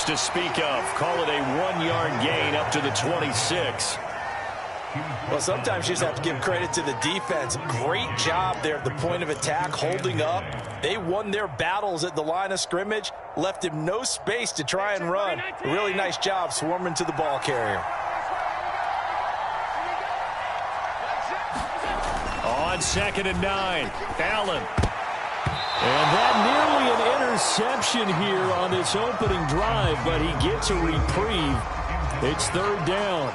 to speak of. Call it a 1-yard gain up to the 26. Well, sometimes you just have to give credit to the defense. Great job there at the point of attack, holding up. They won their battles at the line of scrimmage, left him no space to try and run. A really nice job swarming to the ball carrier. On 2nd and 9, Allen. And that nearly an interception here on this opening drive, but he gets a reprieve. It's 3rd down.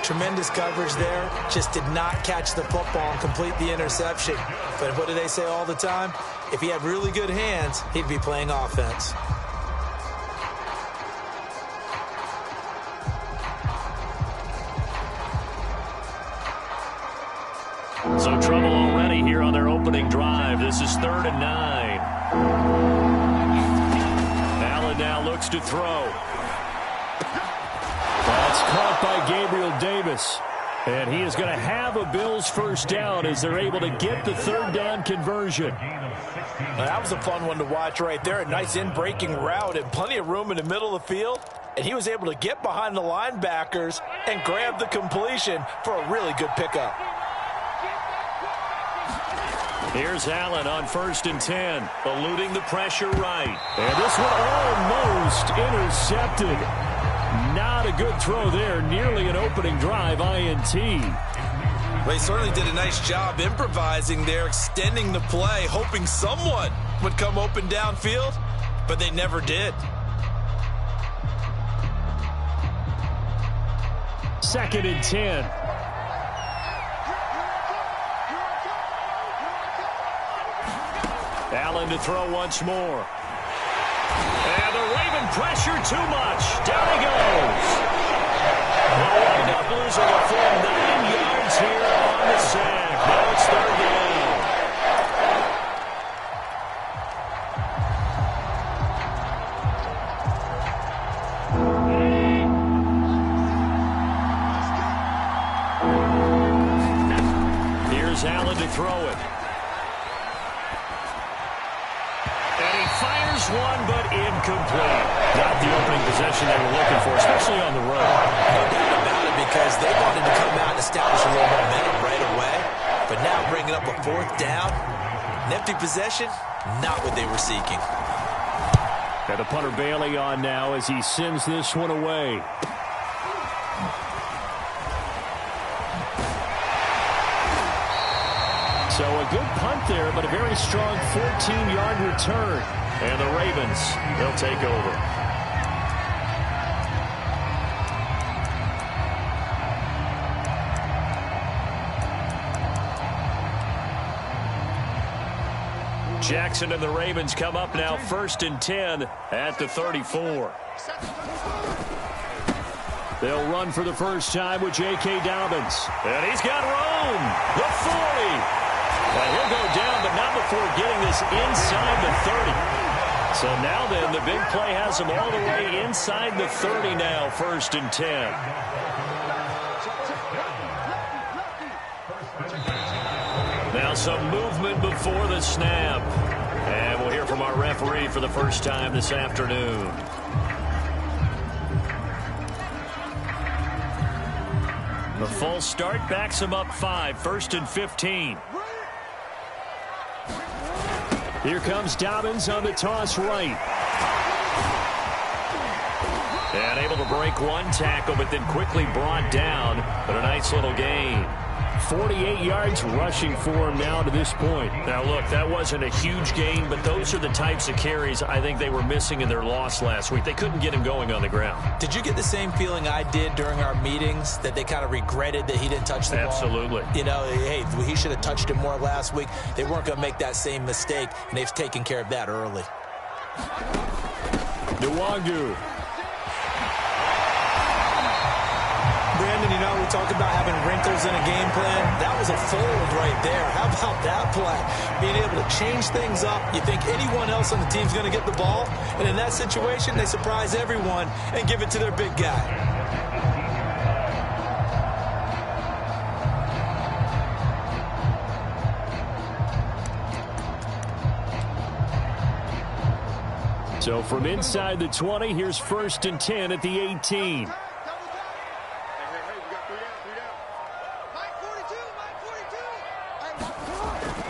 Tremendous coverage there. Just did not catch the football and complete the interception. But what do they say all the time? If he had really good hands, he'd be playing offense. So trouble already here on their opening drive. This is 3rd and 9. Allen now looks to throw. That's caught by Gabriel Davis. And he is going to have a Bills first down as they're able to get the 3rd down conversion. Now, that was a fun one to watch right there. A nice in-breaking route and plenty of room in the middle of the field. And he was able to get behind the linebackers and grab the completion for a really good pickup. Here's Allen on 1st and 10, eluding the pressure right. And this one almost intercepted. Not a good throw there. Nearly an opening drive INT. Well, he certainly did a nice job improvising there, extending the play, hoping someone would come open downfield, but they never did. 2nd and 10. Allen to throw once more. And the Raven pressure too much. Down he goes. They'll wind up losing a full 9 yards here on the sack. Now it's 3rd down. Here's Allen to throw it. One, but incomplete. Not the opening possession they were looking for, especially on the road. No doubt about it, because they wanted to come out and establish a little momentum right away. But now bringing up a 4th down, an empty possession, not what they were seeking. Got the punter Bailey on now as he sends this one away. So a good punt there, but a very strong 14-yard return. And the Ravens, they'll take over. Jackson and the Ravens come up now 1st and 10 at the 34. They'll run for the first time with J.K. Dobbins. And he's got room. The 40. And he'll go down, but not before getting this inside the 30. So now then, the big play has him all the way inside the 30 now, 1st and 10. Now some movement before the snap. And we'll hear from our referee for the first time this afternoon. The false start backs him up 5, 1st and 15. Here comes Dobbins on the toss right. And able to break one tackle, but then quickly brought down. But a nice little gain. 48 yards rushing for him now to this point. Now, look, that wasn't a huge gain, but those are the types of carries I think they were missing in their loss last week. They couldn't get him going on the ground. Did you get the same feeling I did during our meetings, that they kind of regretted that he didn't touch the ball? Absolutely. You know, hey, he should have touched it more last week. They weren't going to make that same mistake, and they've taken care of that early. Nwangu. Brandon, you know, we talk about having wrinkles in a game plan. That was a fold right there. How about that play? Being able to change things up. You think anyone else on the team's going to get the ball, and in that situation, they surprise everyone and give it to their big guy. So from inside the 20, here's 1st and 10 at the 18.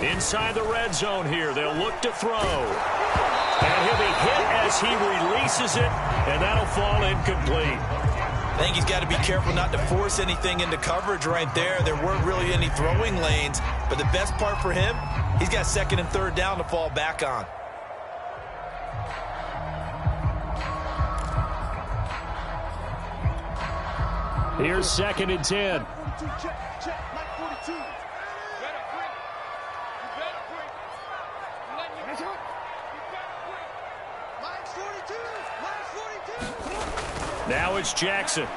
Inside the red zone here, they'll look to throw. And he'll be hit as he releases it, and that'll fall incomplete. I think he's got to be careful not to force anything into coverage right there. There weren't really any throwing lanes, but the best part for him, he's got 2nd and 3rd down to fall back on. Here's 2nd and 10. Now it's Jackson. And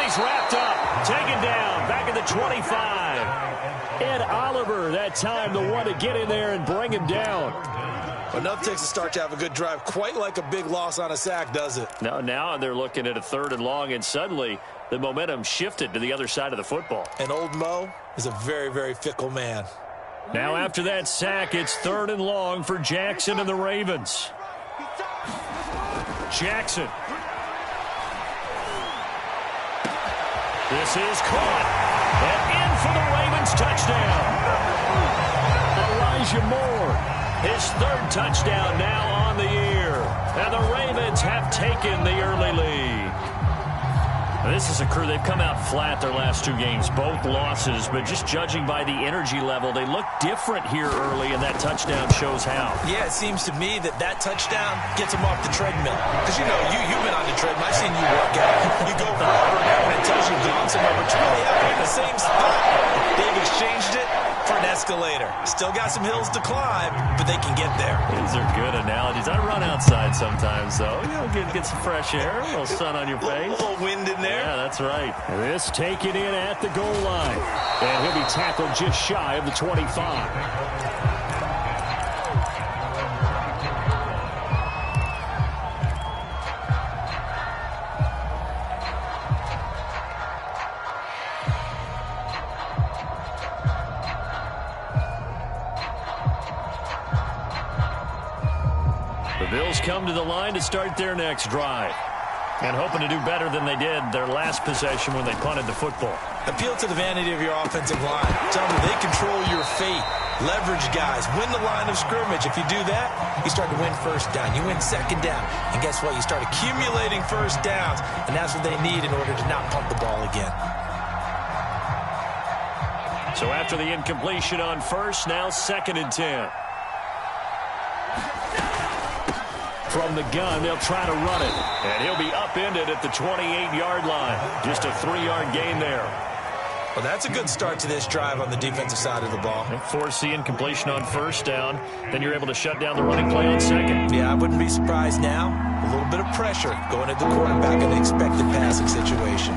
he's wrapped up. Taken down. Back at the 25. Ed Oliver, that time, the one to get in there and bring him down. Enough takes a start to have a good drive. Quite like a big loss on a sack, does it? Now they're looking at a 3rd and long, and suddenly the momentum shifted to the other side of the football. And old Mo is a very, very fickle man. Now after that sack, it's 3rd and long for Jackson and the Ravens. Jackson. This is caught. And in for the Ravens touchdown. Elijah Moore, his 3rd touchdown now on the year. And the Ravens have taken the early lead. This is a crew, they've come out flat their last 2 games, both losses, but just judging by the energy level, they look different here early, and that touchdown shows how. Yeah, it seems to me that touchdown gets them off the treadmill. Because, you know, you've been on the treadmill. I've seen you work out. You go forever and ever, and it tells you you've gone somewhere, but you really have been in the same spot. They've exchanged it for an escalator. Still got some hills to climb, but they can get there. These are good analogies. I run outside sometimes, though. You know, get some fresh air, a little sun on your face. A little wind in there. Yeah, that's right. This taken in at the goal line. And he'll be tackled just shy of the 25. The Bills come to the line to start their next drive. And hoping to do better than they did their last possession when they punted the football. Appeal to the vanity of your offensive line. Tell them they control your fate. Leverage guys. Win the line of scrimmage. If you do that, you start to win 1st down. You win 2nd down. And guess what? You start accumulating 1st downs. And that's what they need in order to not punt the ball again. So after the incompletion on 1st, now 2nd and 10. From the gun, they'll try to run it. And he'll be upended at the 28-yard line. Just a 3-yard gain there. Well, that's a good start to this drive on the defensive side of the ball. Force the incompletion on 1st down. Then you're able to shut down the running play on 2nd. Yeah, I wouldn't be surprised now. A little bit of pressure going at the quarterback in the expected passing situation.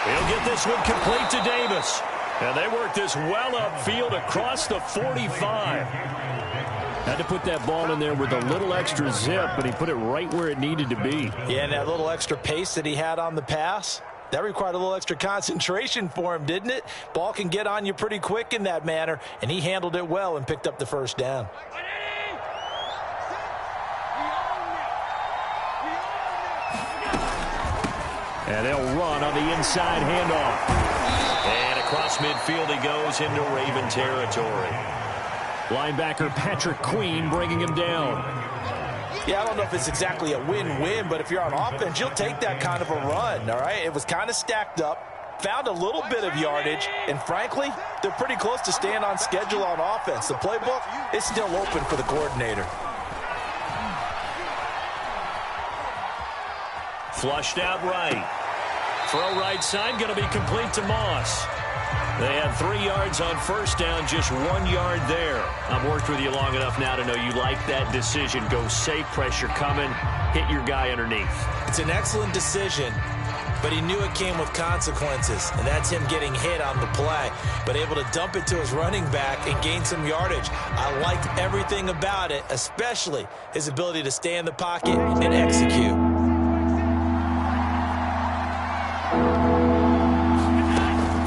He'll get this one complete to Davis. And they work this well upfield across the 45. Had to put that ball in there with a little extra zip, but he put it right where it needed to be. Yeah, and that little extra pace that he had on the pass, that required a little extra concentration for him, didn't it? Ball can get on you pretty quick in that manner, and he handled it well and picked up the 1st down. And they'll run on the inside handoff. And across midfield he goes into Raven territory. Linebacker Patrick Queen bringing him down. Yeah, I don't know if it's exactly a win-win, but if you're on offense, you'll take that kind of a run, all right? It was kind of stacked up, found a little bit of yardage, and frankly, they're pretty close to staying on schedule on offense. The playbook is still open for the coordinator. Flushed out right. Throw right side, going to be complete to Moss. They had 3 yards on 1st down, just 1 yard there. I've worked with you long enough now to know you like that decision. Go safe, pressure coming, hit your guy underneath. It's an excellent decision, but he knew it came with consequences, and that's him getting hit on the play, but able to dump it to his running back and gain some yardage. I liked everything about it, especially his ability to stay in the pocket and execute.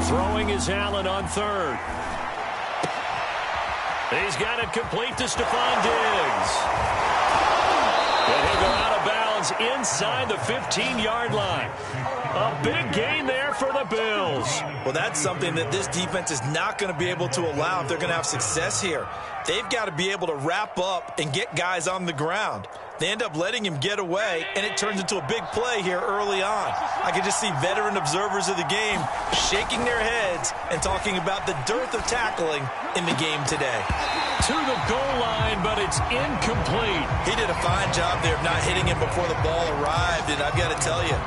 Throwing is Allen on 3rd. He's got it complete to Stephon Diggs. And he'll go out of bounds inside the 15-yard line. A big gain there for the Bills. Well, that's something that this defense is not going to be able to allow if they're going to have success here. They've got to be able to wrap up and get guys on the ground. They end up letting him get away, and it turns into a big play here early on. I could just see veteran observers of the game shaking their heads and talking about the dearth of tackling in the game today. To the goal line, but it's incomplete. He did a fine job there of not hitting him before the ball arrived, and I've got to tell you,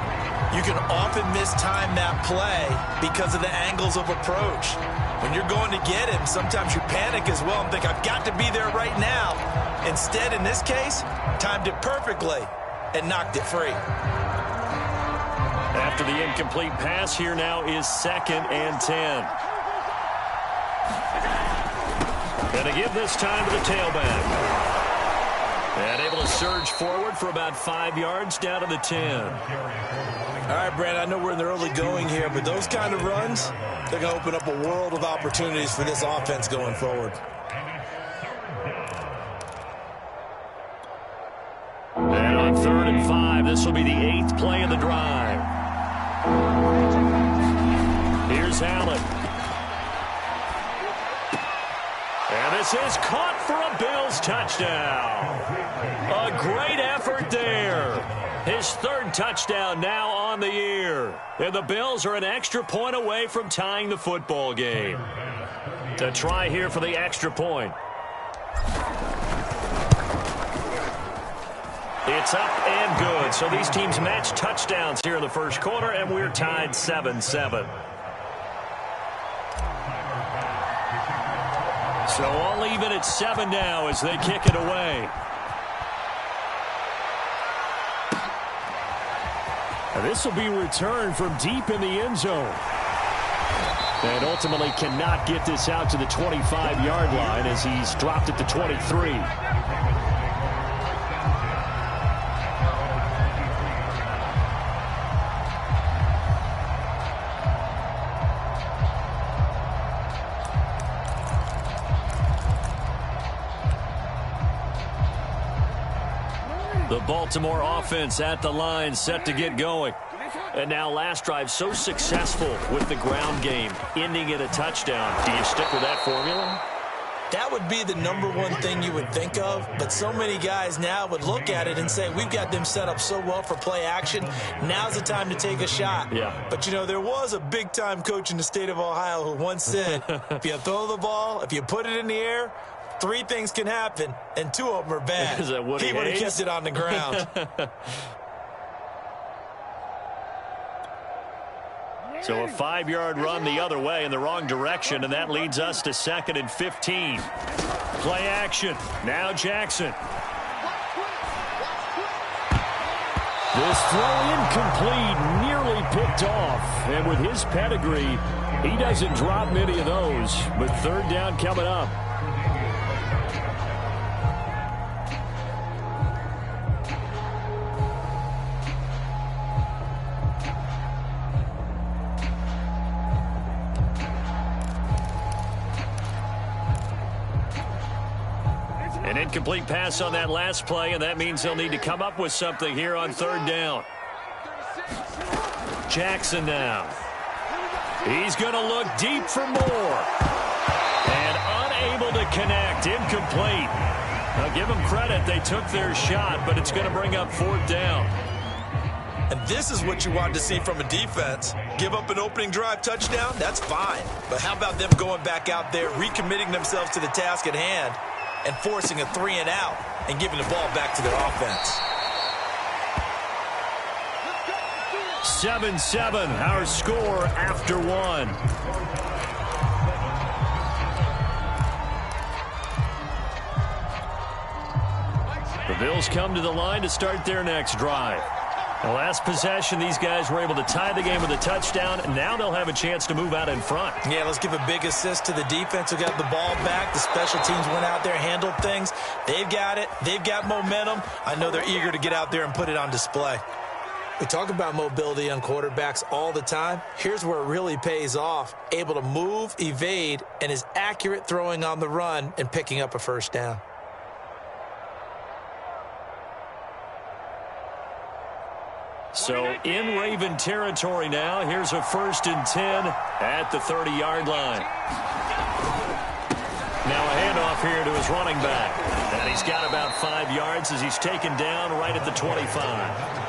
you can often mistime that play because of the angles of approach. When you're going to get him, sometimes you panic as well and think, I've got to be there right now. Instead, in this case, timed it perfectly and knocked it free. After the incomplete pass, here now is 2nd and 10. Going to give this time to the tailback. And able to surge forward for about 5 yards down to the 10. All right, Brand, I know we're in the early going here, but those kind of runs, they're going to open up a world of opportunities for this offense going forward. And on 3rd and 5, this will be the 8th play of the drive. Here's Allen. And this is caught for a Bills touchdown. A great effort there. His 3rd touchdown now on the year. And the Bills are an extra point away from tying the football game. To try here for the extra point. It's up and good. So these teams match touchdowns here in the first quarter, and we're tied 7-7. So all even at 7 now as they kick it away. This will be returned from deep in the end zone. And ultimately cannot get this out to the 25-yard line as he's dropped it to 23. The Baltimore offense at the line, set to get going. And now last drive so successful with the ground game, ending in a touchdown. Do you stick with that formula? That would be the #1 thing you would think of, but so many guys now would look at it and say, we've got them set up so well for play action. Now's the time to take a shot. Yeah. But, you know, there was a big-time coach in the state of Ohio who once said, if you throw the ball, if you put it in the air, 3 things can happen, and 2 of them are bad. Is that Woody He would have Hayes? kept it on the ground. So a 5-yard run the other way in the wrong direction, and that leads us to 2nd and 15. Play action. Now Jackson. This throw incomplete, nearly picked off. And with his pedigree, he doesn't drop many of those. But 3rd down coming up. An incomplete pass on that last play, and that means they'll need to come up with something here on 3rd down. Jackson now. He's going to look deep for more. And unable to connect. Incomplete. Now give them credit. They took their shot, but it's going to bring up 4th down. And this is what you want to see from a defense. Give up an opening drive touchdown, that's fine. But how about them going back out there, recommitting themselves to the task at hand, and forcing a 3 and out and giving the ball back to their offense. 7-7, our score after 1. The Bills come to the line to start their next drive. The last possession, these guys were able to tie the game with a touchdown. Now they'll have a chance to move out in front. Yeah, let's give a big assist to the defense who got the ball back. The special teams went out there, handled things. They've got it. They've got momentum. I know they're eager to get out there and put it on display. We talk about mobility on quarterbacks all the time. Here's where it really pays off. Able to move, evade, and is accurate throwing on the run and picking up a first down. So in Raven territory now. Here's a 1st and 10 at the 30-yard line. Now a handoff here to his running back. And he's got about 5 yards as he's taken down right at the 25.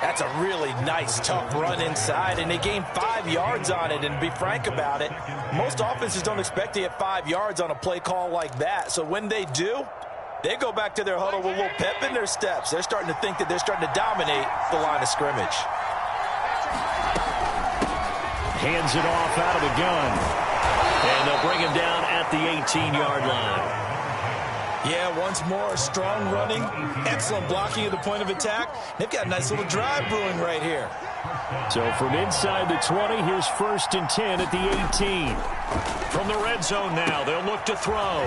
That's a really nice, tough run inside, and they gained 5 yards on it. And to be frank about it, most offenses don't expect to get 5 yards on a play call like that. So when they do, they go back to their huddle with a little pep in their steps. They're starting to think that they're starting to dominate the line of scrimmage. Hands it off out of the gun. And they'll bring him down at the 18-yard line. Yeah, once more, strong running, excellent blocking at the point of attack. They've got a nice little drive brewing right here. So from inside the 20, here's 1st and 10 at the 18. From the red zone now, they'll look to throw.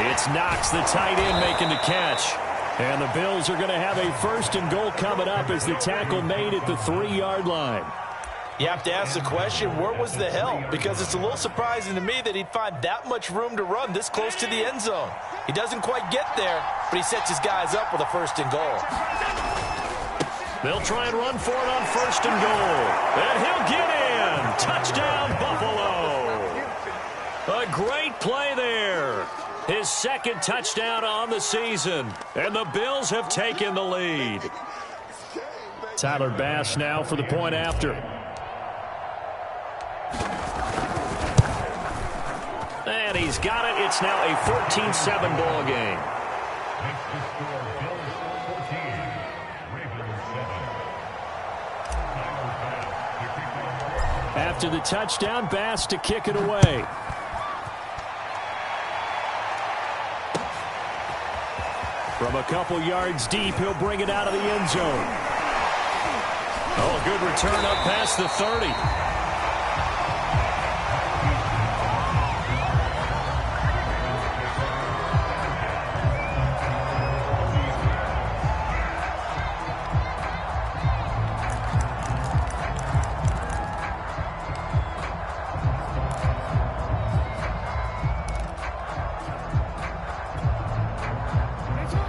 It's Knox, the tight end, making the catch. And the Bills are going to have a 1st and goal coming up as the tackle made at the 3-yard line. You have to ask the question, where was the help? Because it's a little surprising to me that he'd find that much room to run this close to the end zone. He doesn't quite get there, but he sets his guys up with a 1st and goal. They'll try and run for it on 1st and goal. And he'll get in. Touchdown, Buffalo. A great play there. His 2nd touchdown on the season. And the Bills have taken the lead. Tyler Bass now for the point after. And he's got it. It's now a 14-7 ball game. After the touchdown, Bass to kick it away. From a couple yards deep, he'll bring it out of the end zone. Oh, good return up past the 30.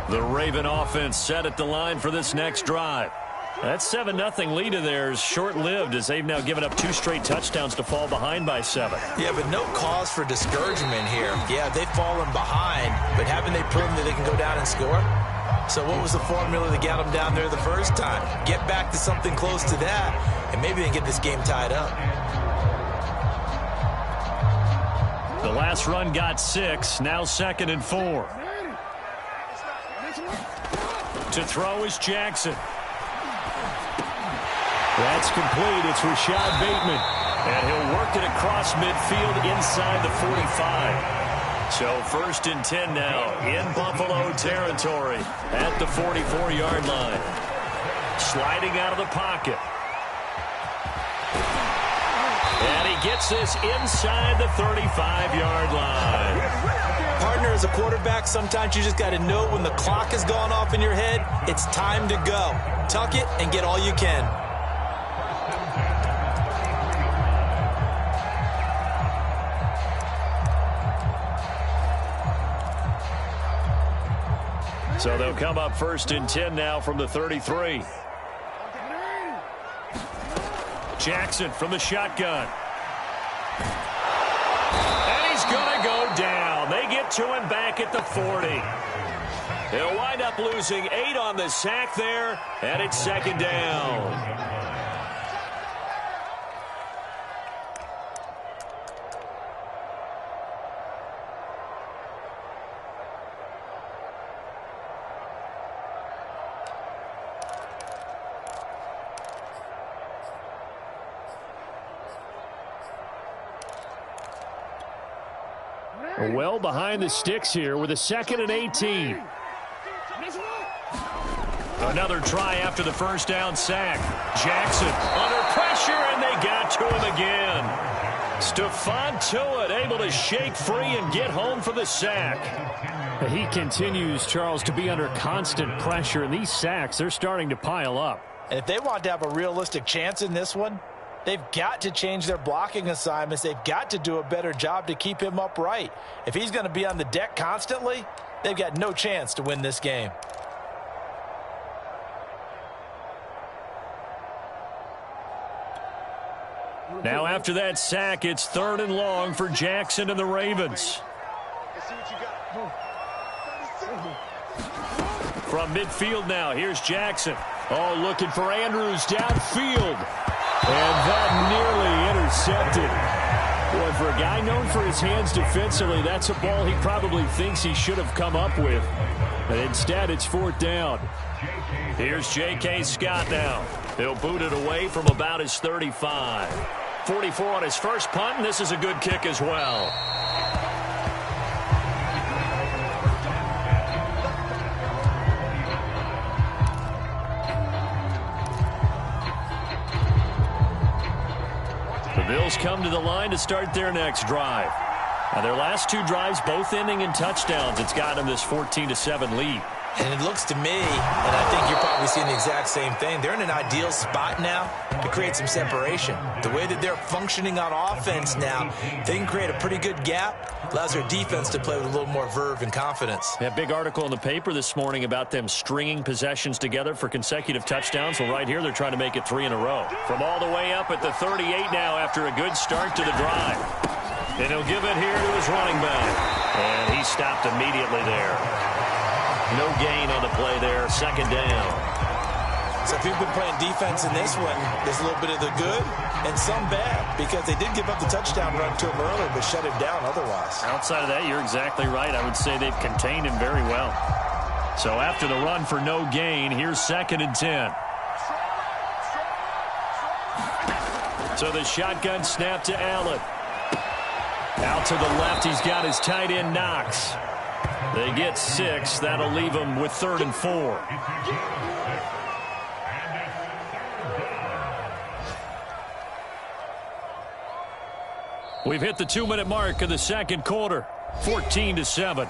The Raven offense set at the line for this next drive. That 7-0 lead of theirs short-lived as they've now given up 2 straight touchdowns to fall behind by 7. Yeah, but no cause for discouragement here. Yeah, they've fallen behind, but haven't they proven that they can go down and score? So what was the formula that got them down there the first time? Get back to something close to that, and maybe they can get this game tied up. The last run got 6, now 2nd and 4. To throw is Jackson. That's complete. It's Rashad Bateman. And he'll work it across midfield inside the 45. So 1st and 10 now in Buffalo territory at the 44-yard line. Sliding out of the pocket. And he gets this inside the 35-yard line. Partner, as a quarterback, sometimes you just got to know when the clock has gone off in your head, it's time to go. Tuck it and get all you can. So they'll come up 1st and 10 now from the 33. Jackson from the shotgun. And he's going to go down. They get to him back at the 40. They'll wind up losing 8 on the sack there, and it's 2nd down. Well behind the sticks here with a 2nd and 18. Another try after the 1st down sack. Jackson under pressure, and they got to him again. Stephon Tuitt able to shake free and get home for the sack. He continues, Charles, to be under constant pressure, and these sacks, they're starting to pile up. And if they want to have a realistic chance in this one, they've got to change their blocking assignments. They've got to do a better job to keep him upright. If he's going to be on the deck constantly, they've got no chance to win this game. Now after that sack, it's 3rd and long for Jackson and the Ravens. From midfield now, here's Jackson. Oh, looking for Andrews downfield. And that nearly intercepted. Boy, for a guy known for his hands defensively, that's a ball he probably thinks he should have come up with. But instead, it's 4th down. Here's J.K. Scott now. He'll boot it away from about his 35. 44 on his first punt, and this is a good kick as well. The Bills come to the line to start their next drive. Now, their last 2 drives, both ending in touchdowns. It's got them this 14-7 lead. And it looks to me, and I think you're probably seeing the exact same thing, they're in an ideal spot now to create some separation. The way that they're functioning on offense now, they can create a pretty good gap. Allows their defense to play with a little more verve and confidence. Yeah, big article in the paper this morning about them stringing possessions together for consecutive touchdowns. Well, right here, they're trying to make it 3 in a row. From all the way up at the 38 now after a good start to the drive. And he'll give it here to his running back. And he stopped immediately there. No gain on the play there, 2nd down. So if you've been playing defense in this one, there's a little bit of the good and some bad, because they did give up the touchdown run to him earlier, but shut him down otherwise. Outside of that, you're exactly right. I would say they've contained him very well. So after the run for no gain, here's 2nd and 10. So the shotgun snap to Allen. Out to the left, he's got his tight end Knox. They get 6. That'll leave them with 3rd and 4. We've hit the 2-minute mark of the 2nd quarter. 14-7.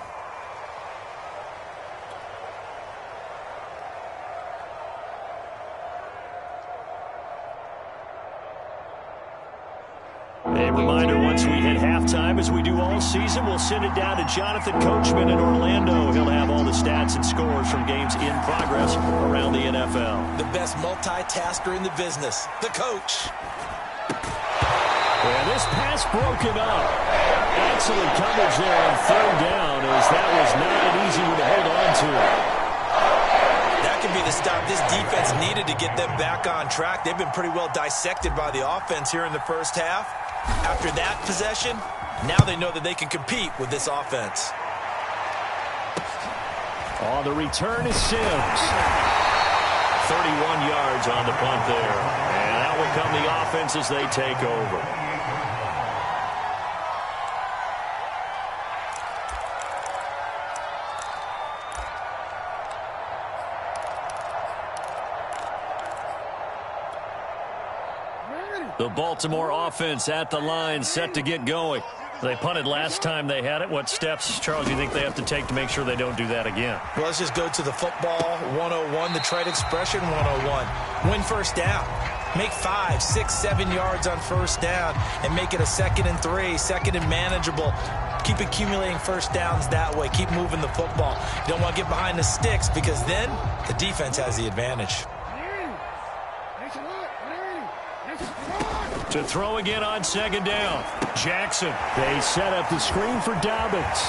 A reminder, once we hit halftime, as we do all season, we'll send it down to Jonathan Coachman in Orlando. He'll have all the stats and scores from games in progress around the NFL. The best multitasker in the business, the coach. And this pass broken up. Excellent coverage there on 3rd down, as that was not an easy one to hold on to. That could be the stop this defense needed to get them back on track. They've been pretty well dissected by the offense here in the first half. After that possession, now they know that they can compete with this offense. On the return is Sims. 31 yards on the punt there. And out will come the offense as they take over. The Baltimore offense at the line, set to get going. They punted last time they had it. What steps, Charles, do you think they have to take to make sure they don't do that again? Well, let's just go to the football 101, the trade expression 101. Win first down. Make 5, 6, 7 yards on first down and make it a 2nd and 3, 2nd and manageable. Keep accumulating first downs that way. Keep moving the football. You don't want to get behind the sticks, because then the defense has the advantage. To throw again on 2nd down. Jackson. They set up the screen for Dobbins.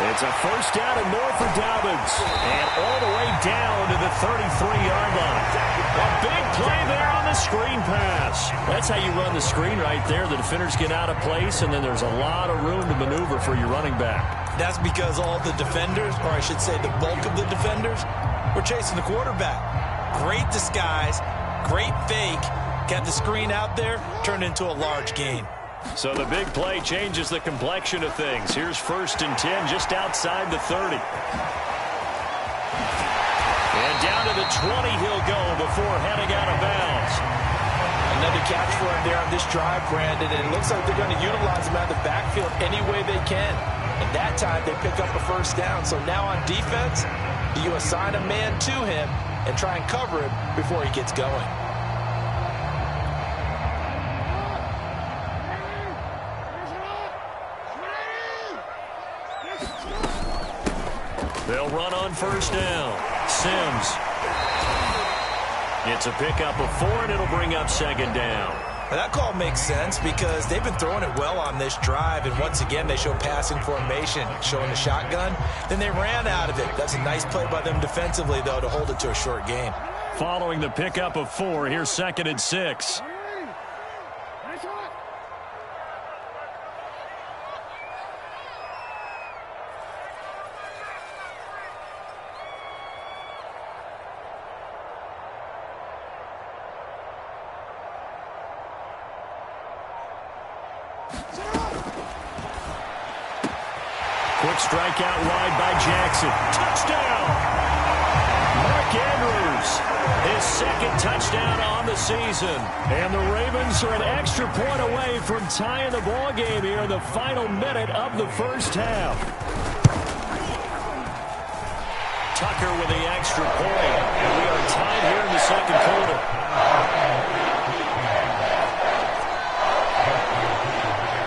It's a first down and more for Dobbins. And all the way down to the 33-yard line. A big play there on the screen pass. That's how you run the screen right there. The defenders get out of place, and then there's a lot of room to maneuver for your running back. That's because all the defenders, or I should say the bulk of the defenders, were chasing the quarterback. Great disguise, great fake. Got the screen out there, turned into a large gain. So the big play changes the complexion of things. Here's 1st and 10 just outside the 30. And down to the 20 he'll go before heading out of bounds. Another catch for him there on this drive, Brandon, and it looks like they're going to utilize him out of the backfield any way they can. And that time they pick up a first down. So now on defense, you assign a man to him, and try and cover him before he gets going. They'll run on first down. Sims. It's a pickup of 4, and it'll bring up second down. Now that call makes sense because they've been throwing it well on this drive, and once again they show passing formation, showing the shotgun. Then they ran out of it. That's a nice play by them defensively, though, to hold it to a short gain. Following the pickup of 4, here's 2nd and 6. Quick strikeout wide by Jackson. Touchdown! Mark Andrews, his 2nd touchdown on the season. And the Ravens are an extra point away from tying the ball game here in the final minute of the first half. Tucker with the extra point. And we are tied here in the second quarter.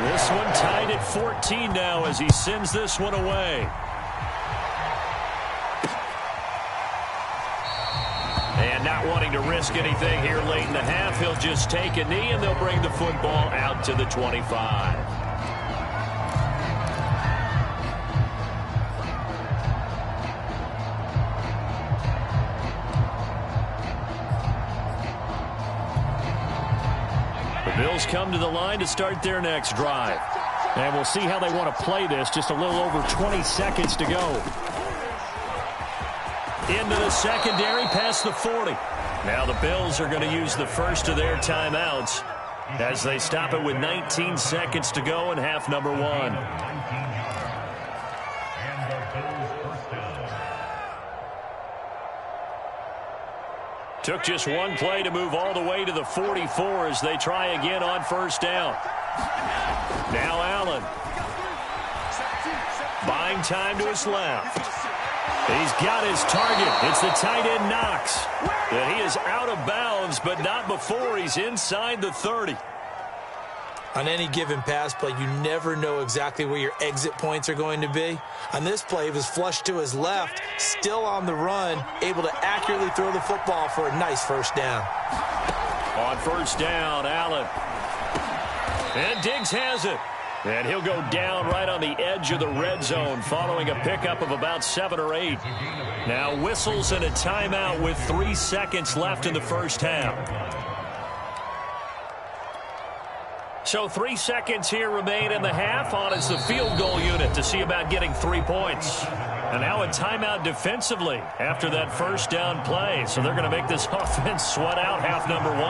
This one tied at 14 now as he sends this one away. And not wanting to risk anything here late in the half, he'll just take a knee and they'll bring the football out to the 25. The Bills come to the line to start their next drive. And we'll see how they want to play this. Just a little over 20 seconds to go. Into the secondary past the 40. Now the Bills are going to use the first of their timeouts as they stop it with 19 seconds to go in half number 1. Took just one play to move all the way to the 44 as they try again on first down. Now Allen. Buying time to his left. He's got his target. It's the tight end Knox. And he is out of bounds, but not before he's inside the 30. On any given pass play, you never know exactly where your exit points are going to be. On this play, he was flushed to his left, still on the run, able to accurately throw the football for a nice first down. On first down, Allen. And Diggs has it. And he'll go down right on the edge of the red zone following a pickup of about 7 or 8. Now whistles and a timeout with 3 seconds left in the first half. So 3 seconds here remain in the half. On is the field goal unit to see about getting 3 points. And now a timeout defensively after that first down play. So they're going to make this offense sweat out half number 1.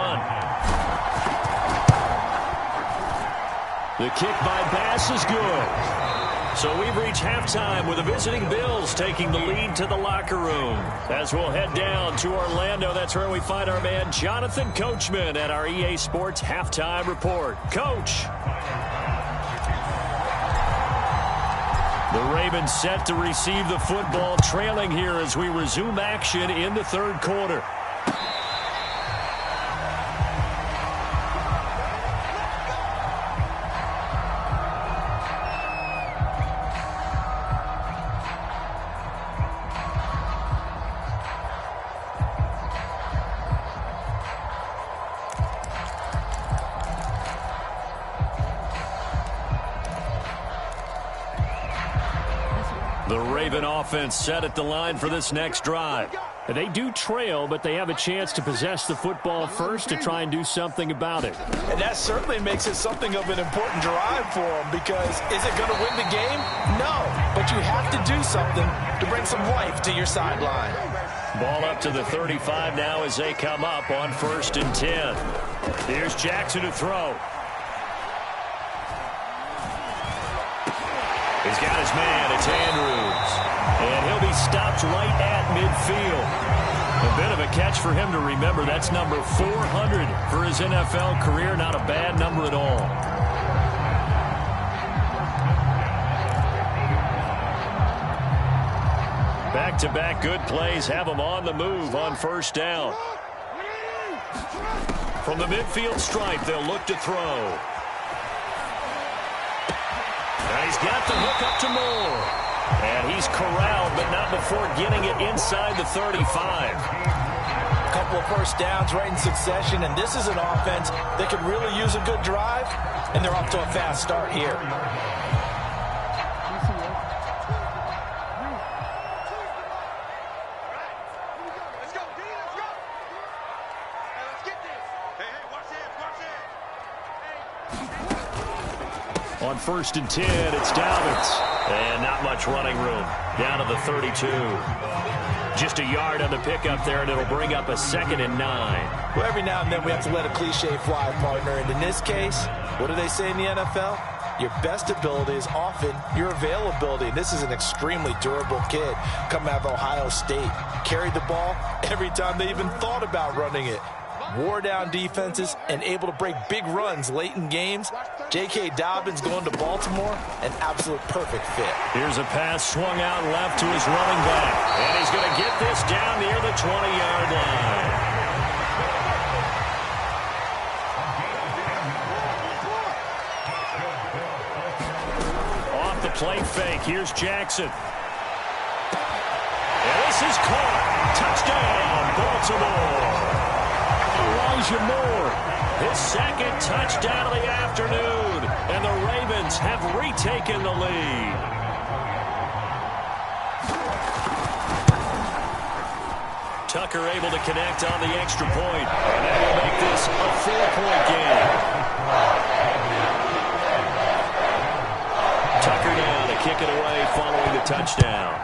The kick by Bass is good. So we've reached halftime with the visiting Bills taking the lead to the locker room. As we'll head down to Orlando, that's where we find our man Jonathan Coachman at our EA Sports Halftime Report. Coach. The Ravens set to receive the football, trailing here as we resume action in the third quarter. The Raven offense set at the line for this next drive. They do trail, but they have a chance to possess the football first to try and do something about it. And that certainly makes it something of an important drive for them, because is it going to win the game? No, but you have to do something to bring some life to your sideline. Ball up to the 35 now as they come up on 1st and 10. Here's Jackson to throw. He's got his man. It's Andrews. And he'll be stopped right at midfield. A bit of a catch for him to remember. That's number 400 for his NFL career. Not a bad number at all. Back Back-to-back good plays have them on the move on first down. From the midfield stripe, they'll look to throw. And he's got the hook up to Moore. And he's corralled, but not before getting it inside the 35. A couple of first downs right in succession, and this is an offense that could really use a good drive, and they're off to a fast start here. On 1st and 10, it's Dobbins. And not much running room. Down to the 32. Just a yard on the pickup there, and it'll bring up a 2nd and 9. Well, every now and then we have to let a cliche fly, partner. And in this case, what do they say in the NFL? Your best ability is often your availability. And this is an extremely durable kid coming out of Ohio State. Carried the ball every time they even thought about running it. Wore down defenses and able to break big runs late in games. J.K. Dobbins going to Baltimore, an absolute perfect fit. Here's a pass swung out left to his running back. And he's going to get this down near the 20-yard line. Off the play fake, here's Jackson. And this is caught. Touchdown, Baltimore. Elijah Moore, his 2nd touchdown of the afternoon, and the Ravens have retaken the lead. Tucker able to connect on the extra point, and that will make this a 4-point game. Tucker down to kick it away following the touchdown.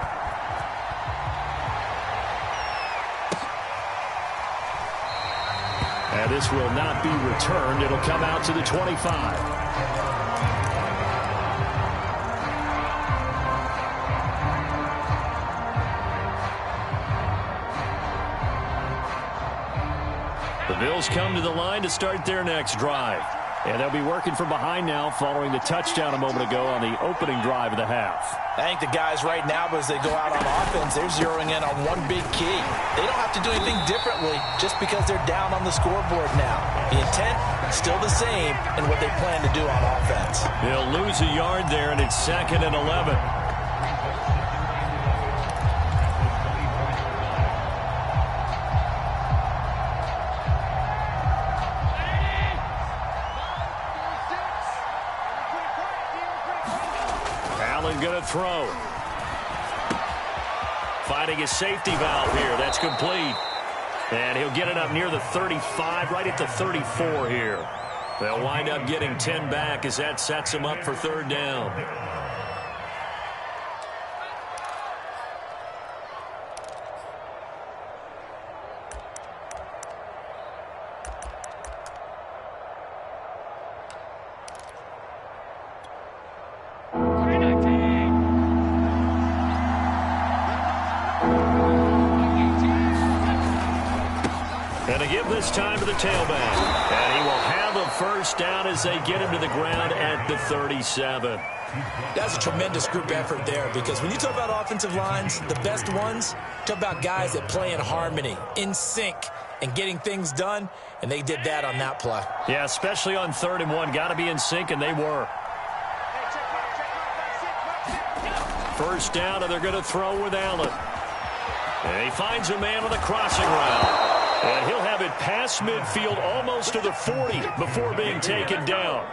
And this will not be returned. It'll come out to the 25. The Bills come to the line to start their next drive. And they'll be working from behind now following the touchdown a moment ago on the opening drive of the half. I think the guys right now, as they go out on offense, they're zeroing in on one big key. They don't have to do anything differently just because they're down on the scoreboard now. The intent, still the same in what they plan to do on offense. They'll lose a yard there, and it's 2nd and 11. Going to throw. Finding his safety valve here. That's complete. And he'll get it up near the 35, right at the 34 here. They'll wind up getting 10 back as that sets him up for 3rd down. And to give this time to the tailback. And he will have a first down as they get him to the ground at the 37. That's a tremendous group effort there, because when you talk about offensive lines, the best ones, talk about guys that play in harmony, in sync, and getting things done, and they did that on that play. Yeah, especially on 3rd and 1. Got to be in sync, and they were. First down, and they're going to throw with Allen. And he finds a man on the crossing route. And he'll have it past midfield almost to the 40 before being taken down.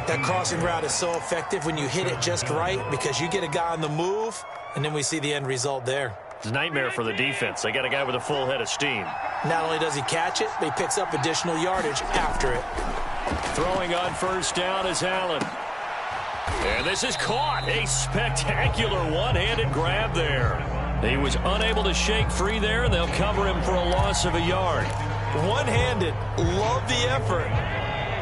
That crossing route is so effective when you hit it just right, because you get a guy on the move, and then we see the end result there. It's a nightmare for the defense. They got a guy with a full head of steam. Not only does he catch it, but he picks up additional yardage after it. Throwing on first down is Allen. And this is caught. A spectacular one-handed grab there. He was unable to shake free there, and they'll cover him for a loss of a yard. One-handed. Love the effort.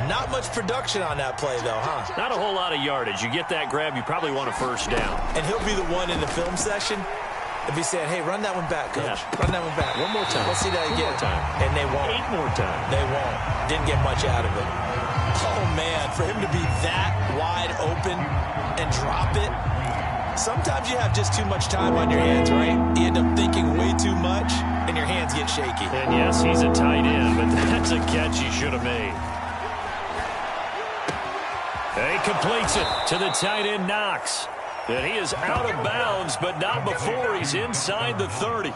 Not much production on that play, though, huh? Not a whole lot of yardage. You get that grab, you probably want a first down. And he'll be the one in the film session if he's saying, hey, run that one back, coach. Yeah. Run that one back. One more time. Let's see that again. One more time. And they won't. 8 more times. They won't. Didn't get much out of it. Oh, man, for him to be that wide open and drop it, Sometimes you have just too much time on your hands, right? You end up thinking way too much, and your hands get shaky. And yes, he's a tight end, but that's a catch he should have made. He completes it to the tight end, Knox. And he is out of bounds, but not before he's inside the 30.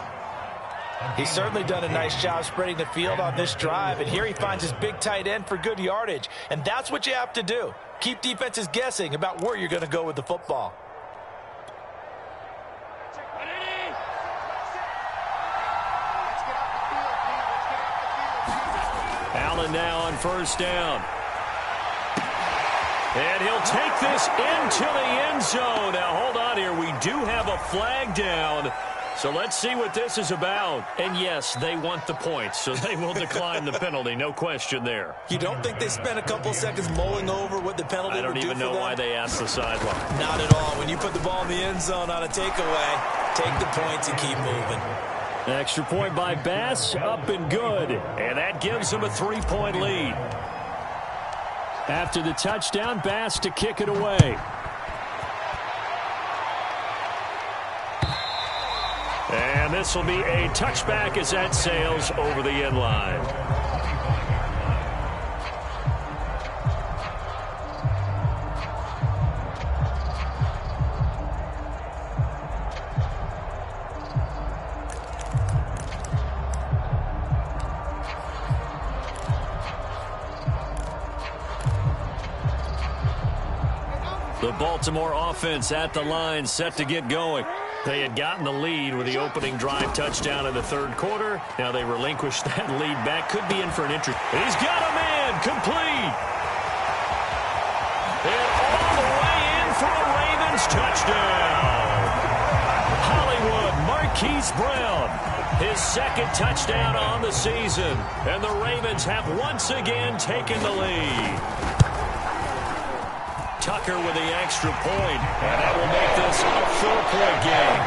He's certainly done a nice job spreading the field on this drive, and here he finds his big tight end for good yardage. And that's what you have to do. Keep defenses guessing about where you're going to go with the football. Allen now on first down. And he'll take this into the end zone. Now, hold on here. We do have a flag down. So let's see what this is about. And, yes, they want the points, so they will decline the penalty. No question there. You don't think they spent a couple seconds mulling over what the penalty would do for them? I don't even know why they asked the sideline. Not at all. When you put the ball in the end zone on a takeaway, take the points and keep moving. Extra point by Bass, up and good. And that gives them a 3-point lead. After the touchdown, Bass to kick it away. And this will be a touchback as that sails over the end line. The Baltimore offense at the line, set to get going. They had gotten the lead with the opening drive touchdown in the third quarter. Now they relinquished that lead back. Could be in for an injury. He's got a man complete. And all the way in for a Ravens touchdown. Hollywood Marquise Brown, his second touchdown on the season. And the Ravens have once again taken the lead. Tucker with the extra point, and that will make this a 4-point game.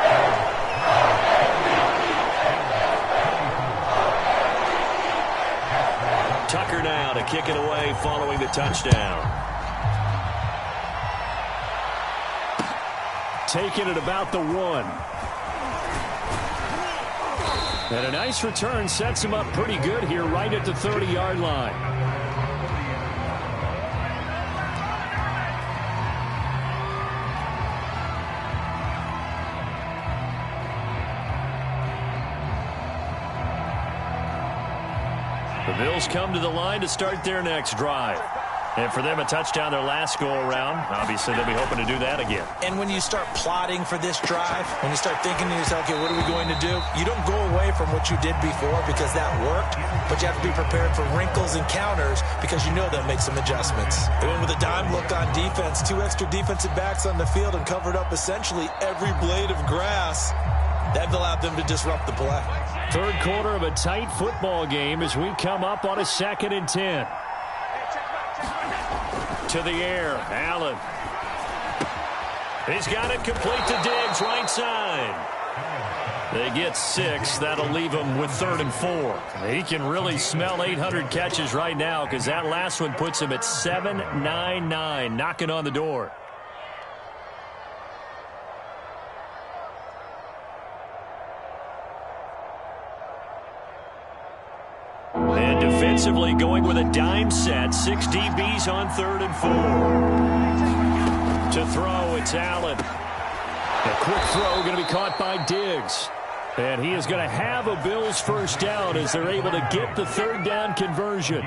Tucker now to kick it away following the touchdown. Taking it about the 1. And a nice return sets him up pretty good here right at the 30-yard line. The Bills come to the line to start their next drive. And for them, a touchdown their last go-around. Obviously, they'll be hoping to do that again. And when you start plotting for this drive, when you start thinking to yourself, okay, what are we going to do? You don't go away from what you did before because that worked, but you have to be prepared for wrinkles and counters because you know they'll make some adjustments. They went with a dime look on defense, 2 extra defensive backs on the field and covered up essentially every blade of grass. That allowed them to disrupt the play. Third quarter of a tight football game as we come up on a 2nd and 10. To the air, Allen. He's got it complete to Diggs, right side. They get 6. That'll leave him with 3rd and 4. He can really smell 800 catches right now because that last one puts him at 799, knocking on the door. And defensively going with a dime set. 6 DBs on 3rd and 4. To throw, it's Allen. A quick throw going to be caught by Diggs. And he is going to have a Bills first down as they're able to get the 3rd down conversion.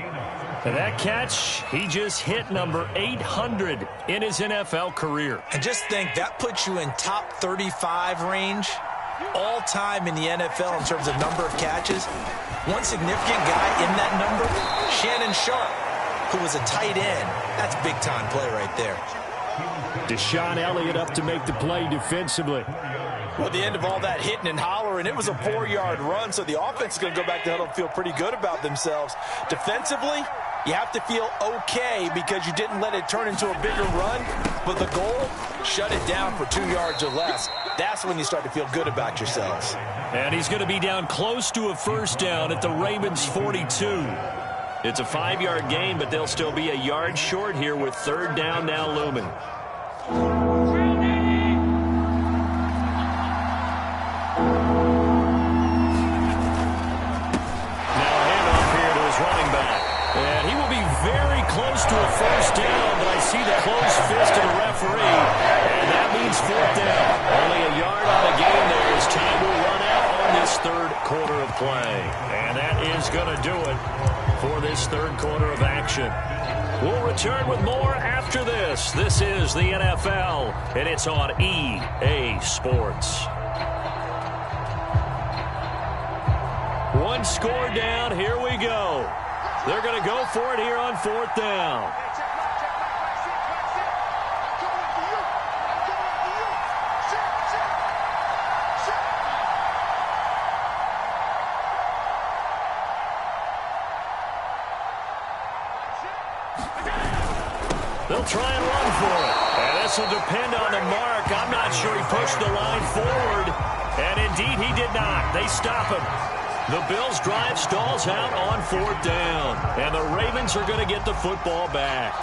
And that catch, he just hit number 800 in his NFL career. And just think, that puts you in top 35 range all time in the NFL in terms of number of catches. One significant guy in that number, Shannon Sharp, who was a tight end. That's big-time play right there. Deshaun Elliott up to make the play defensively. Well, at the end of all that hitting and hollering, it was a 4-yard run, so the offense is going to go back to huddle and feel pretty good about themselves. Defensively, you have to feel okay because you didn't let it turn into a bigger run, but the goal, shut it down for 2 yards or less. That's when you start to feel good about yourselves. And he's going to be down close to a first down at the Ravens 42. It's a 5-yard gain, but they'll still be a yard short here with 3rd down now looming. see the closed fist of the referee, and that means fourth down. Only a yard on the game there as time will run out on this third quarter of play. And that is going to do it for this third quarter of action. We'll return with more after this. This is the NFL, and it's on EA Sports. One score down. Here we go. They're going to go for it here on fourth down. They'll try and run for it. And this will depend on the mark. I'm not sure he pushed the line forward. And indeed, he did not. They stop him. The Bills' drive stalls out on fourth down. And the Ravens are going to get the football back.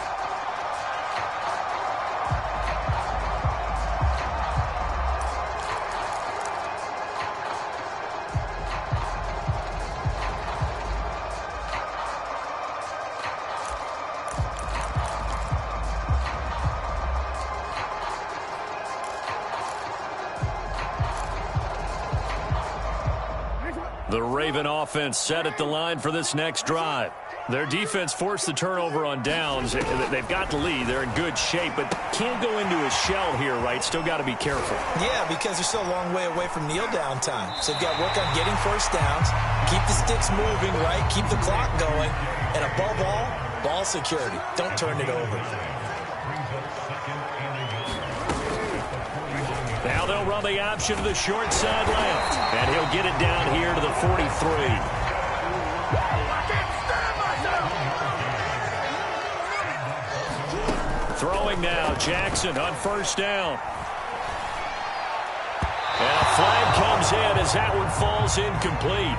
The Raven offense set at the line for this next drive. Their defense forced the turnover on downs. They've got the lead. They're in good shape, but can't go into a shell here, right? Still got to be careful. Yeah, because they're still a long way away from kneel down time. So they've got to work on getting first downs, keep the sticks moving, right? Keep the clock going. And above all, ball security. Don't turn it over. Now they'll run the option to the short side left. And he'll get it down here to the 43. Throwing now, Jackson on first down. And a flag comes in as that one falls incomplete.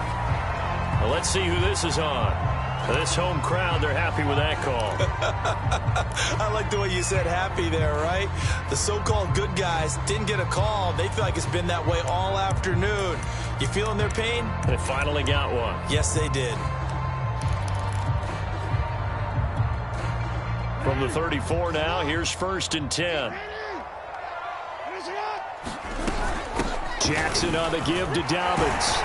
Well, let's see who this is on. This home crowd, they're happy with that call. I like the way you said happy there, right? The so-called good guys didn't get a call. They feel like it's been that way all afternoon. You feeling their pain? They finally got one. Yes, they did. From the 34 now, here's first and 10. Jackson on the give to Dobbins.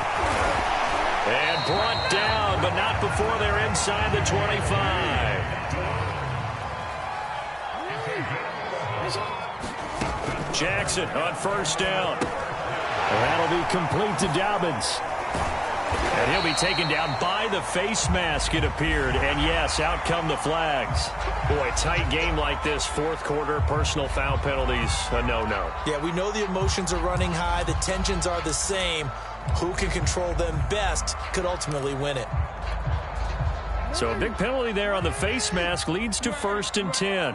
And brought down, but not before they're inside the 25. Jackson on first down. That'll be complete to Dobbins. And he'll be taken down by the face mask, it appeared. And yes, out come the flags. Boy, a tight game like this, fourth quarter, personal foul penalties, a no-no. Yeah, we know the emotions are running high. The tensions are the same. Who can control them best could ultimately win it. So a big penalty there on the face mask leads to first and 10.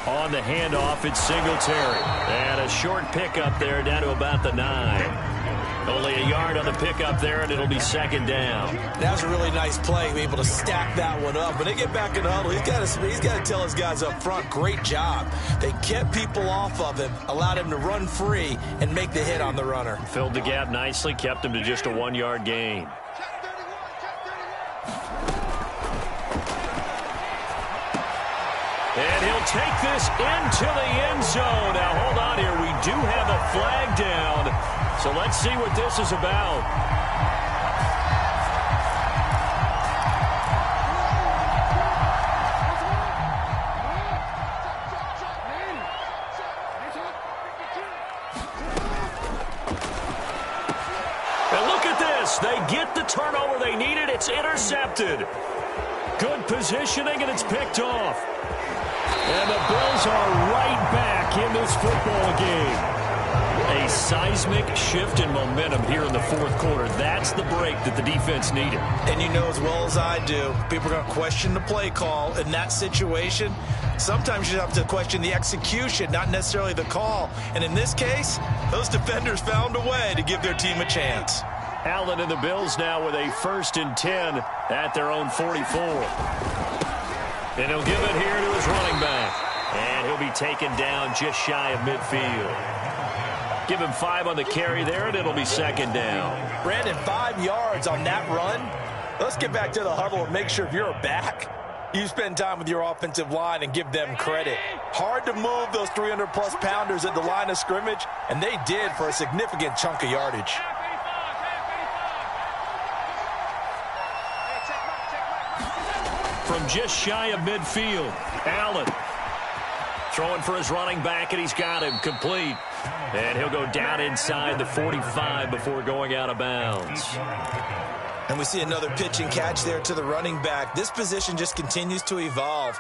On the handoff, it's Singletary. And a short pickup there down to about the 9. Only a yard on the pickup there, and it'll be second down. That was a really nice play, able to stack that one up. When they get back in the huddle, he's got to tell his guys up front, great job. They kept people off of him, allowed him to run free and make the hit on the runner. Filled the gap nicely, kept him to just a 1-yard gain. And he'll take this into the end zone. Now, hold on here. We do have a flag down. So let's see what this is about. And look at this. They get the turnover they needed. It's intercepted. Good positioning, and it's picked off. And the Bills are right back in this football game. A seismic shift in momentum here in the fourth quarter. That's the break that the defense needed. And you know as well as I do, people are going to question the play call in that situation. Sometimes you have to question the execution, not necessarily the call. And in this case, those defenders found a way to give their team a chance. Allen and the Bills now with a first and 10 at their own 44. And he'll give it here to his running back. And he'll be taken down just shy of midfield. Give him 5 on the carry there, and it'll be second down. Brandon, 5 yards on that run. Let's get back to the huddle and make sure if you're a back, You spend time with your offensive line and give them credit. Hard to move those 300-plus pounders at the line of scrimmage, and they did for a significant chunk of yardage. From just shy of midfield, Allen throwing for his running back, and he's got him complete. And he'll go down inside the 45 before going out of bounds. And we see another pitch and catch there to the running back. This position just continues to evolve.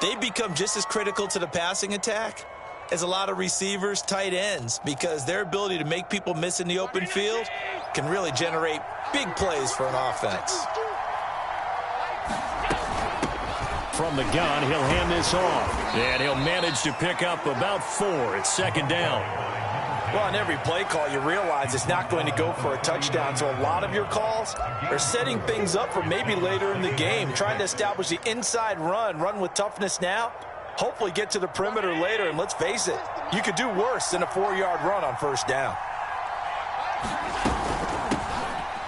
They become just as critical to the passing attack as a lot of receivers, tight ends, because their ability to make people miss in the open field can really generate big plays for an offense. From the gun, he'll hand this off. And he'll manage to pick up about 4. It's second down. Well, on every play call, you realize it's not going to go for a touchdown. So a lot of your calls are setting things up for maybe later in the game, trying to establish the inside run with toughness now, hopefully get to the perimeter later. And let's face it, you could do worse than a 4-yard run on first down.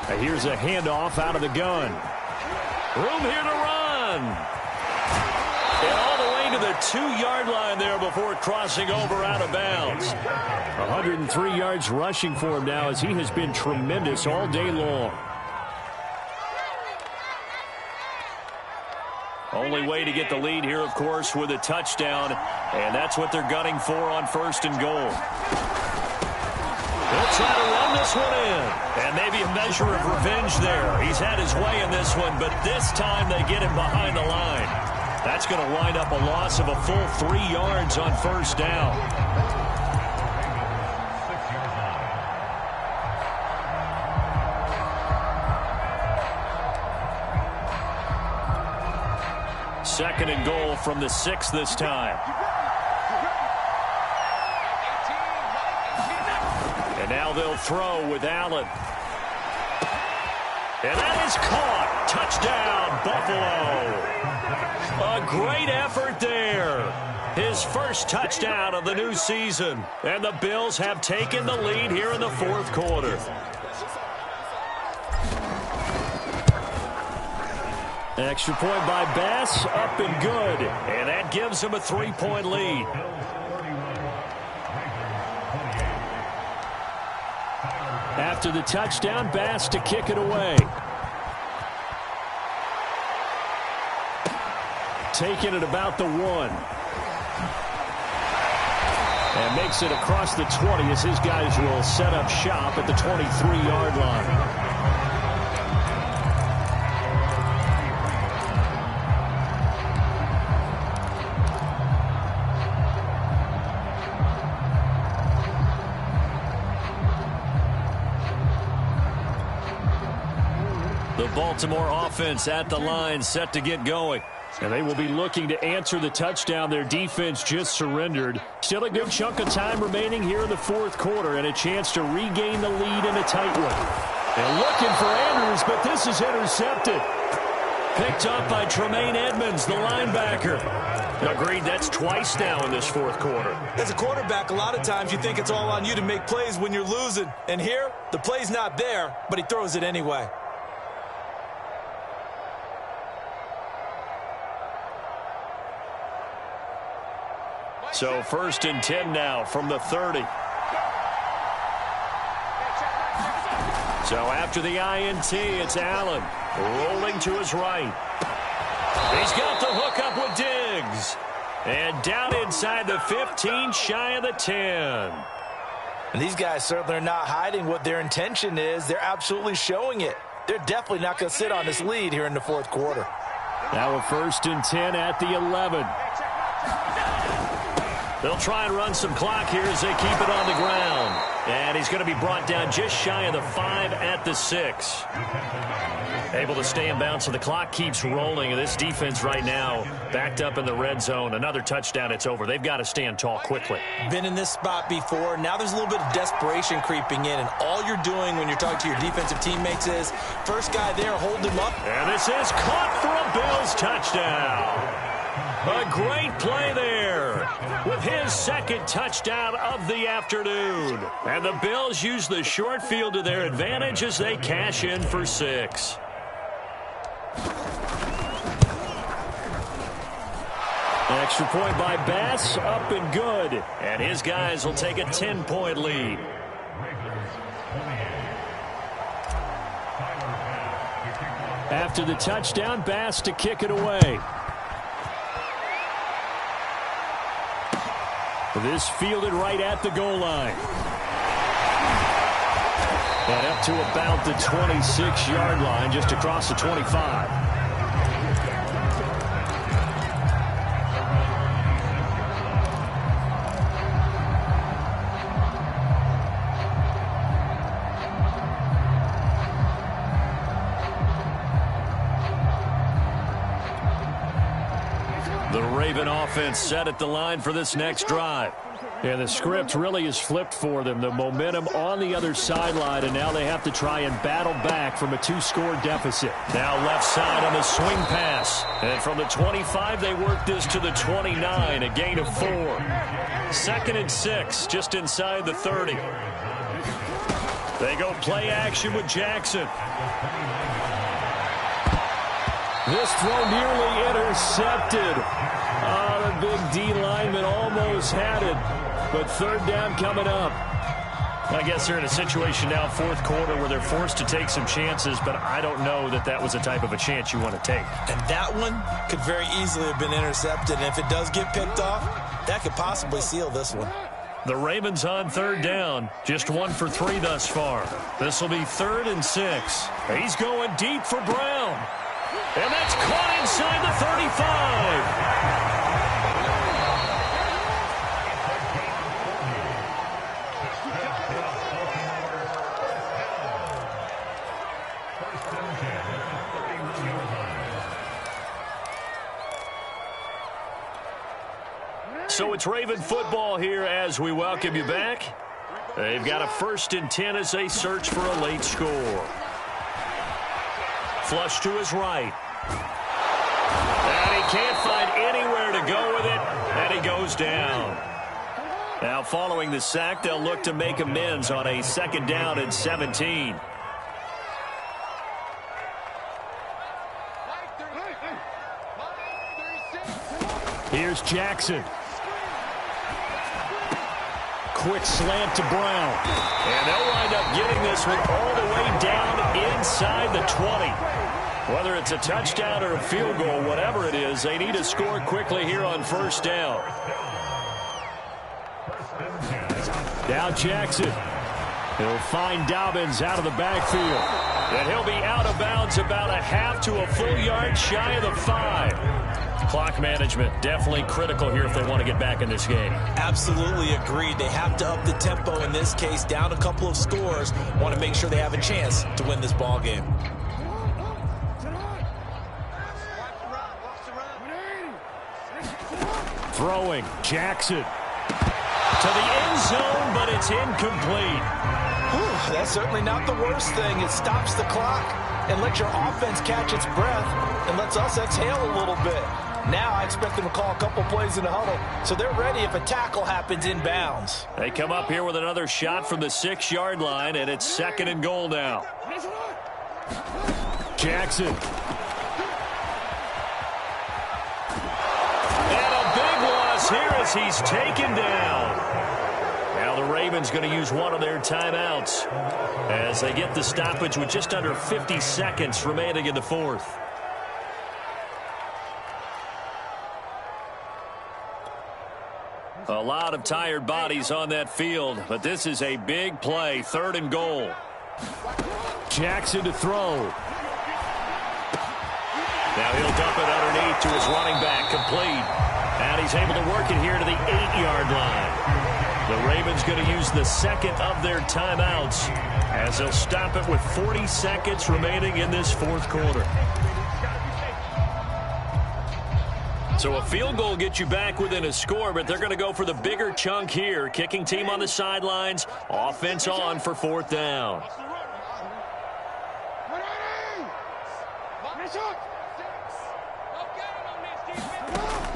Now here's a handoff out of the gun. Room here to run. And all the way to the 2-yard line there before crossing over out of bounds. 103 yards rushing for him now as he has been tremendous all day long. Only way to get the lead here, of course, with a touchdown. And that's what they're gunning for on first and goal. They'll try to run this one in. And maybe a measure of revenge there. He's had his way in this one, but this time they get him behind the line. That's going to wind up a loss of a full 3 yards on first down. Second and goal from the 6 this time. And now they'll throw with Allen. And that is caught. Touchdown, Buffalo. A great effort there. His first touchdown of the new season. And the Bills have taken the lead here in the fourth quarter. Extra point by Bass, up and good. And that gives him a 3-point lead. After the touchdown, Bass to kick it away. Taking it about the 1. And makes it across the 20 as his guys will set up shop at the 23-yard line. The Baltimore offense at the line, set to get going. And they will be looking to answer the touchdown their defense just surrendered. Still a good chunk of time remaining here in the fourth quarter and a chance to regain the lead in a tight one. And looking for Andrews, but this is intercepted. Picked up by Tremaine Edmonds, the linebacker. Agreed, that's twice now in this fourth quarter. As a quarterback, a lot of times you think it's all on you to make plays when you're losing. And here, the play's not there, but he throws it anyway. So first and 10 now from the 30. So after the INT, it's Allen rolling to his right. He's got the hook up with Diggs. And down inside the 15, shy of the 10. And these guys certainly are not hiding what their intention is. They're absolutely showing it. They're definitely not going to sit on this lead here in the fourth quarter. Now a first and 10 at the 11. They'll try and run some clock here as they keep it on the ground. And he's going to be brought down just shy of the 5 at the 6. Able to stay in bounds, so the clock keeps rolling. And this defense right now backed up in the red zone. Another touchdown, it's over. They've got to stand tall quickly. Been in this spot before. Now there's a little bit of desperation creeping in. And all you're doing when you're talking to your defensive teammates is, first guy there, hold him up. And this is caught for a Bills touchdown. A great play there with his second touchdown of the afternoon. And the Bills use the short field to their advantage as they cash in for 6. Extra point by Bass, up and good. And his guys will take a 10-point lead. After the touchdown, Bass to kick it away. This fielded right at the goal line. And up to about the 26-yard line, just across the 25. The Raven offense set at the line for this next drive. Yeah, the script really is flipped for them. The momentum on the other sideline, and now they have to try and battle back from a 2-score deficit. Now left side on the swing pass. And from the 25, they work this to the 29, a gain of 4. 2nd and 6, just inside the 30. They go play action with Jackson. This throw nearly intercepted. The big D lineman almost had it, but 3rd down coming up. I guess they're in a situation now, 4th quarter, where they're forced to take some chances, but I don't know that that was the type of a chance you want to take. And that one could very easily have been intercepted, and if it does get picked off, that could possibly seal this one. The Ravens on 3rd down, just 1 for 3 thus far. This will be 3rd and 6. He's going deep for Brown. And that's caught inside the 35. So it's Raven football here as we welcome you back. They've got a 1st and 10 as they search for a late score. Flush to his right. And he can't find anywhere to go with it, and he goes down. Now following the sack, they'll look to make amends on a 2nd down and 17. Here's Jackson. Quick slant to Brown. And they'll wind up getting this one all the way down inside the 20. Whether it's a touchdown or a field goal, whatever it is, they need to score quickly here on 1st down. Now Jackson. He'll find Dobbins out of the backfield. And he'll be out of bounds about a half to a full yard shy of the 5. Clock management definitely critical here if they want to get back in this game. Absolutely agreed. They have to up the tempo in this case, down a couple of scores. Want to make sure they have a chance to win this ball game. Throwing, Jackson. To the end zone, but it's incomplete. Whew, that's certainly not the worst thing. It stops the clock and lets your offense catch its breath and lets us exhale a little bit. Now I expect them to call a couple plays in the huddle, so they're ready if a tackle happens inbounds. They come up here with another shot from the 6-yard line, and it's 2nd and goal now. Jackson. And a big loss here as he's taken down. Now the Ravens going to use one of their timeouts as they get the stoppage with just under 50 seconds remaining in the 4th. A lot of tired bodies on that field, but this is a big play, 3rd and goal. Jackson to throw. Now he'll dump it underneath to his running back, complete. And he's able to work it here to the 8-yard line. The Ravens going to use the 2nd of their timeouts as they'll stop it with 40 seconds remaining in this 4th quarter. So a field goal gets you back within a score, but they're going to go for the bigger chunk here. Kicking team on the sidelines, offense on for 4th down.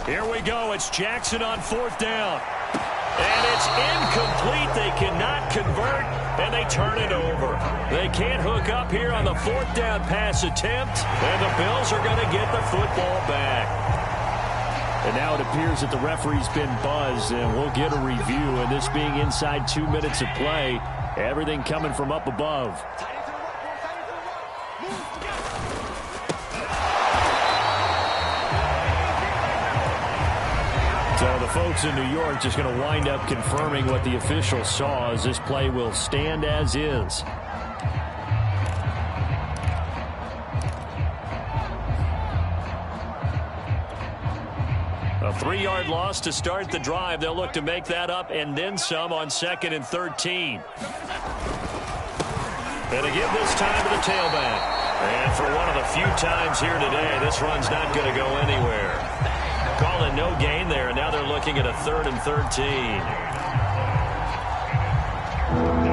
Here we go. It's Jackson on 4th down. And it's incomplete. They cannot convert, and they turn it over. They can't hook up here on the 4th down pass attempt, and the Bills are going to get the football back. And now it appears that the referee's been buzzed, and we'll get a review. And this being inside 2 minutes of play, everything coming from up above. So the folks in New York just going to wind up confirming what the official saw, as this play will stand as is. A 3-yard loss to start the drive. They'll look to make that up and then some on 2nd and 13. And to give this time to the tailback. And for one of the few times here today, this run's not going to go anywhere. Calling no gain there, and now they're looking at a 3rd and 13.